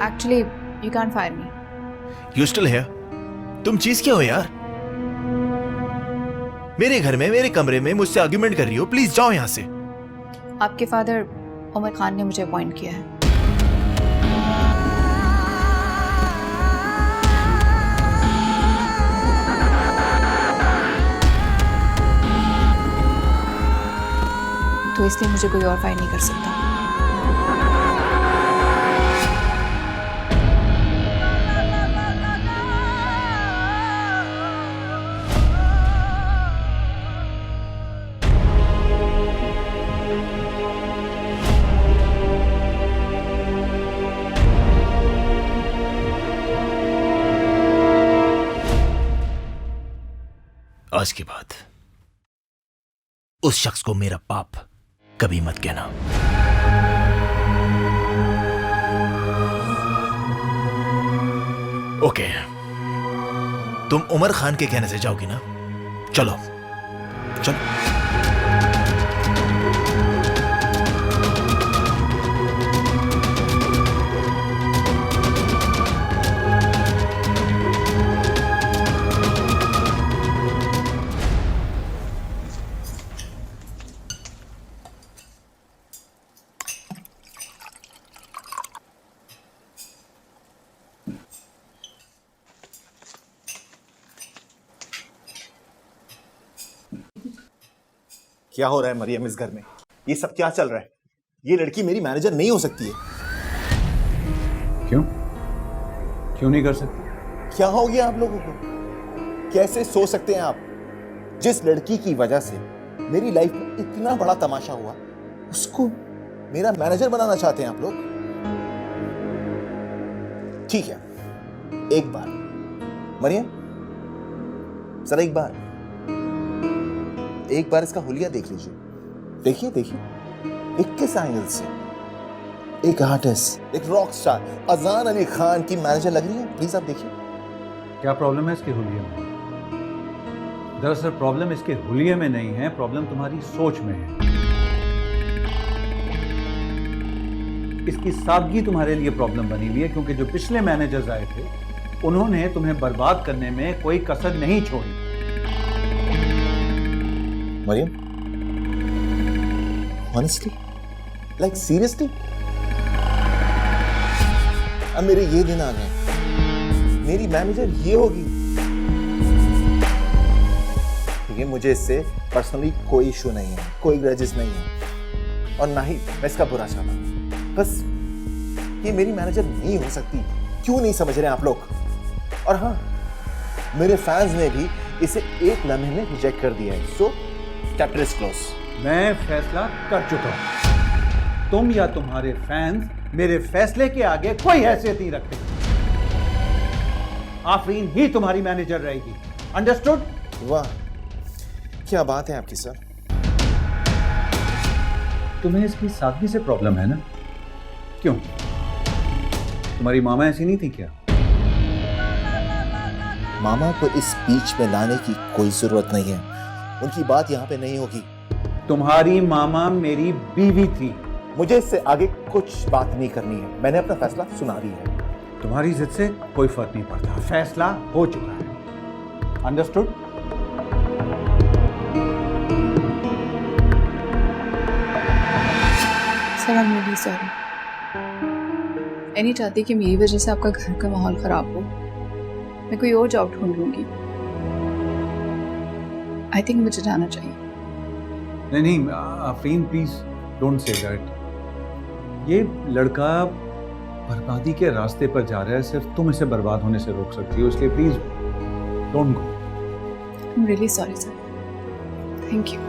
Actually, you can't fire me. You still here? तुम चीज क्या हो यार? मेरे घर में मेरे कमरे में मुझसे आर्ग्यूमेंट कर रही हो, प्लीज जाओ यहाँ से। आपके फादर उमर खान ने मुझे अपॉइंट किया है। तो इसलिए मुझे कोई और फायर नहीं कर सकता। आज के बाद उस शख्स को मेरा बाप कभी मत कहना। ओके, तुम उमर खान के कहने से जाओगी ना? चलो चलो। क्या हो रहा है मरियम इस घर में? ये सब क्या चल रहा है? ये लड़की मेरी मैनेजर नहीं हो सकती है। क्यों? क्यों नहीं कर सकती? क्या हो गया आप लोगों को? कैसे सोच सकते हैं आप? जिस लड़की की वजह से मेरी लाइफ में इतना बड़ा तमाशा हुआ, उसको मेरा मैनेजर बनाना चाहते हैं आप लोग? ठीक है, एक बार मरियम, जरा एक बार इसका हुलिया देख लीजिए। देखिए देखिए, 21 एंगल से एक आर्टिस्ट, एक रॉक स्टार अजान अली खान की मैनेजर लग रही है। प्लीज आप देखिए। क्या प्रॉब्लम है इसके हुलिये में? दरअसल प्रॉब्लम इसके हुलिये में नहीं है, प्रॉब्लम तुम्हारी सोच में है। इसकी सादगी तुम्हारे लिए प्रॉब्लम बनी हुई है, क्योंकि जो पिछले मैनेजर्स आए थे उन्होंने तुम्हें बर्बाद करने में कोई कसर नहीं छोड़ी। मरियम, ऑनेस्टली, लाइक सीरियसली, अब मेरे ये दिन आ गए, मेरी मैनेजर ये होगी। ये मुझे इससे पर्सनली कोई इशू नहीं है, कोई ग्रजेस नहीं है, और ना ही मैं इसका बुरा चाहता हूं। बस ये मेरी मैनेजर नहीं हो सकती। क्यों नहीं समझ रहे आप लोग? और हाँ, मेरे फैंस ने भी इसे एक लम्हे में रिजेक्ट कर दिया है। सो चैप्टर इज क्लोज। मैं फैसला कर चुका हूं। तुम या तुम्हारे फैंस मेरे फैसले के आगे कोई हैसियत नहीं रखते। आफरीन ही तुम्हारी मैनेजर रहेगी। अंडरस्टूड? वाह, क्या बात है आपकी सर। तुम्हें इसकी सादगी से प्रॉब्लम है ना? क्यों? तुम्हारी मामा ऐसी नहीं थी क्या? मामा को इस बीच में लाने की कोई जरूरत नहीं है, उनकी बात यहाँ पे नहीं होगी। तुम्हारी मामा मेरी बीवी थी। मुझे इससे आगे कुछ बात नहीं करनी है। मैंने अपना फैसला सुना दिया है। तुम्हारी जिद से कोई फर्क नहीं पड़ता। फैसला हो चुका है। Understood? Sir, I am really sorry. मैं नहीं चाहती कि मेरी वजह से आपका घर का माहौल खराब हो। मैं कोई और जॉब ढूंढ लूंगी। आई थिंक मुझे जाना चाहिए। नहीं, Afreen please don't say that. ये लड़का बर्बादी के रास्ते पर जा रहा है, सिर्फ तुम इसे बर्बाद होने से रोक सकती हो, इसलिए please don't go. I am really sorry sir. Thank you.